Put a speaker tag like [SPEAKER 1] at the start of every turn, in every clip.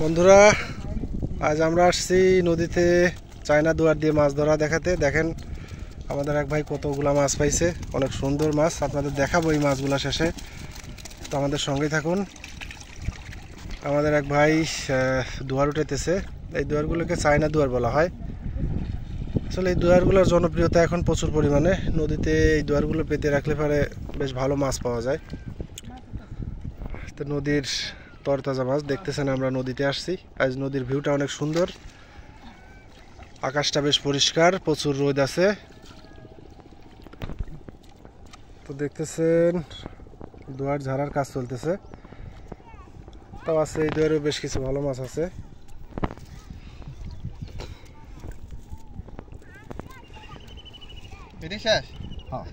[SPEAKER 1] বন্ধুরা, আজ আমরা আসছি নদীতে চায়না দুয়ার দিয়ে মাছ ধরা দেখাতে। দেখেন আমাদের এক ভাই কতগুলা মাছ পাইছে, অনেক সুন্দর মাছ। আপনাদের দেখাবো এই মাছগুলা শেষে, তো আমাদের সঙ্গেই থাকুন। আমাদের এক ভাই দুয়ার উঠাইতেছে। এই দুয়ারগুলোকে চায়না দুয়ার বলা হয়। আসলে এই দুয়ারগুলোর জনপ্রিয়তা এখন প্রচুর পরিমাণে। নদীতে এই দুয়ারগুলো পেতে রাখলে পরে বেশ ভালো মাছ পাওয়া যায়। তো নদীর তরতাজা মাছ দেখতেছেন, আমরা নদীতে আসছি। আজ নদীর ভিউটা অনেক সুন্দর, আকাশটা বেশ পরিষ্কার, প্রচুর রোদ আছে। তো দেখতেছেন দুয়ার ঝাড়ার কাজ চলতেছে। তাও আছে এই দুয়ারেও বেশ কিছু ভালো মাছ আছে।
[SPEAKER 2] শেষ? হ্যাঁ।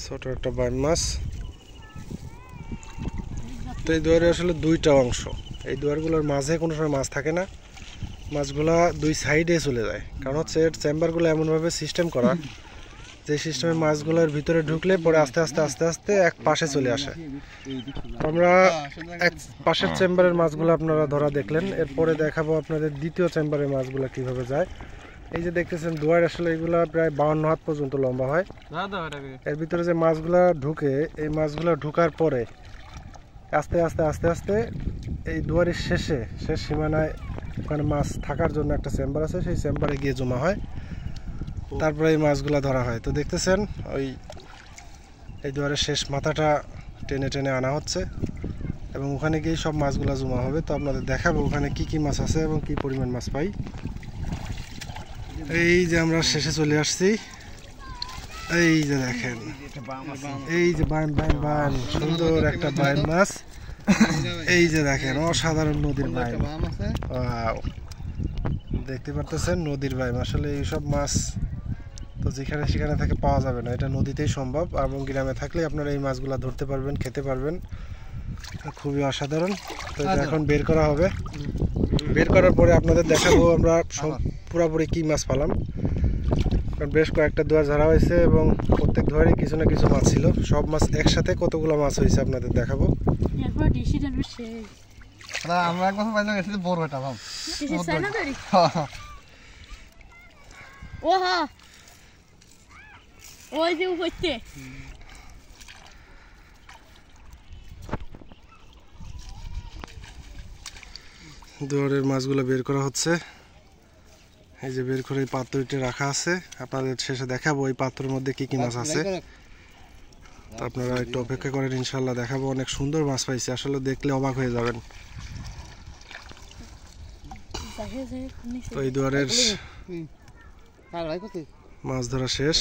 [SPEAKER 1] ছোট একটা বাইম মাছ। তো এই দুয়ারে আসলে দুইটা অংশ। এই দুয়ারগুলোর মাঝে কোনো সময় মাছ থাকে না, মাছগুলা দুই সাইডে চলে যায়। কারণ হচ্ছে এর চেম্বারগুলো এমনভাবে সিস্টেম করা যে সিস্টেমে মাছগুলোর ভিতরে ঢুকলে পরে আস্তে আস্তে আস্তে আস্তে এক পাশে চলে আসে। আমরা এক পাশের চেম্বারের মাছগুলো আপনারা ধরা দেখলেন, এরপরে দেখাবো আপনাদের দ্বিতীয় চেম্বারের মাছগুলো কিভাবে যায়। এই যে দেখতেছেন দুয়ার, আসলে এগুলা প্রায় 52 হাত পর্যন্ত লম্বা হয়। এর ভিতরে যে মাছগুলা ঢুকে, এই মাছগুলো ঢুকার পরে আস্তে আস্তে আস্তে আস্তে এই দুয়ারের শেষ সীমানায় ওখানে মাছ থাকার জন্য একটা চেম্বার আছে, সেই চেম্বারে গিয়ে জমা হয়। তারপরে এই মাছগুলা ধরা হয়। তো দেখতেছেন এই দুয়ারের শেষ মাথাটা টেনে টেনে আনা হচ্ছে এবং ওখানে গিয়ে সব মাছগুলা জমা হবে। তো আপনাদের দেখাবো ওখানে কি কি মাছ আছে এবং কি পরিমাণ মাছ পাই। এই যে আমরা শেষে চলে আসছি। এই যে দেখেন, এই যে বাইম সুন্দর একটা বাইম মাছ। এই যে দেখেন অসাধারণ নদীর বাইম, দেখতে পারতেছেন নদীর বাইম। আসলে এইসব মাছ তো যেখানে সেখানে থেকে পাওয়া যাবে না, এটা নদীতেই সম্ভব। এবং গ্রামে থাকলে আপনারা এই মাছগুলা ধরতে পারবেন, খেতে পারবেন, খুবই অসাধারণ। তো এটা এখন বের করা হবে। বের করার পরে আপনাদের দেখাবো আমরা পুরোপুরি কি মাছ পালাম। কারণ বেশ কয়েকটা দুয়ার ঝাড়া হয়েছে এবং প্রত্যেক দুয়ারে কিছু না কিছু মাছ ছিল। সব মাছ একসাথে কতগুলো মাছ হয়েছে আপনাদের দেখাবো।
[SPEAKER 2] আমরা এক বছর পাইলাম এসে বড় এটা ভাব।
[SPEAKER 3] ওহা ওই যে হচ্ছে
[SPEAKER 1] দুয়ারের মাছগুলো বের করা হচ্ছে। এই যে বের করে এই পাত্রটি রাখা আছে, আপনাদের শেষে দেখাবো এই পাত্রের মধ্যে কি কি মাছ আছে। তো আপনারা একটু অপেক্ষা করেন, ইনশাল্লাহ দেখাবো। অনেক সুন্দর মাছ পাইছি, আসলে দেখলে অবাক হয়ে যাবেন। তো এই দুয়ারের মাছ ধরা শেষ।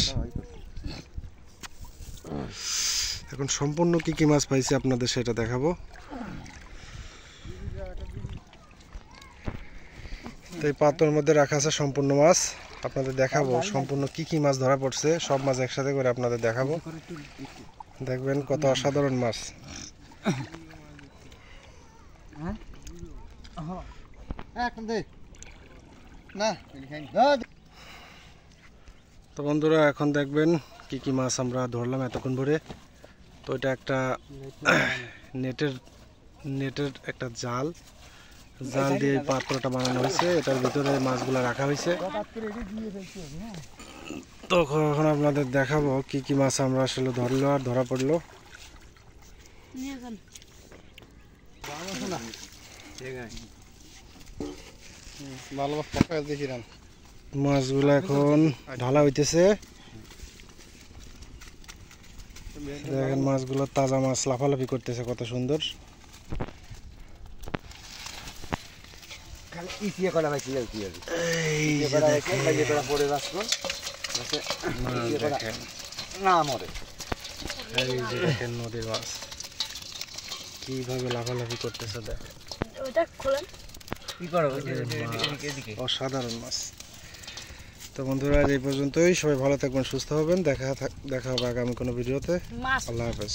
[SPEAKER 1] এখন সম্পূর্ণ কি কি মাছ পাইছি আপনাদের সেটা দেখাবো। তো এই পাত্রের মধ্যে রাখা আছে সম্পূর্ণ মাছ, আপনাদের দেখাবো সম্পূর্ণ কি কি মাছ ধরা পড়ছে। সব মাছ একসাথে করে আপনাদের দেখাবো, দেখবেন কত অসাধারণ মাছ। তো বন্ধুরা, এখন দেখবেন কি কি মাছ আমরা ধরলাম এতক্ষণ ধরে। তো এটা একটা নেটের একটা জাল দিয়ে এই পাত্রটা বানানো হয়েছে, এটার ভিতরে মাছগুলা রাখা হয়েছে। তো এখন আপনাদের দেখাবো কি কি মাছ আমরা আসলে ধরলো আর ধরা পড়লো। মাছগুলো এখন ঢালা হইতেছে। দেখেন মাছগুলো তাজা মাছ লাফালাফি করতেছে, কত সুন্দর। নদীর মাছ কিভাবে লাফালাফি করতেছে দেখেন, অসাধারণ মাছ। তো বন্ধুরা, এই পর্যন্তই। সবাই ভালো থাকবেন, সুস্থ হবেন। দেখা হবে আগামী কোনো ভিডিওতে। আল্লাহ হাফেজ।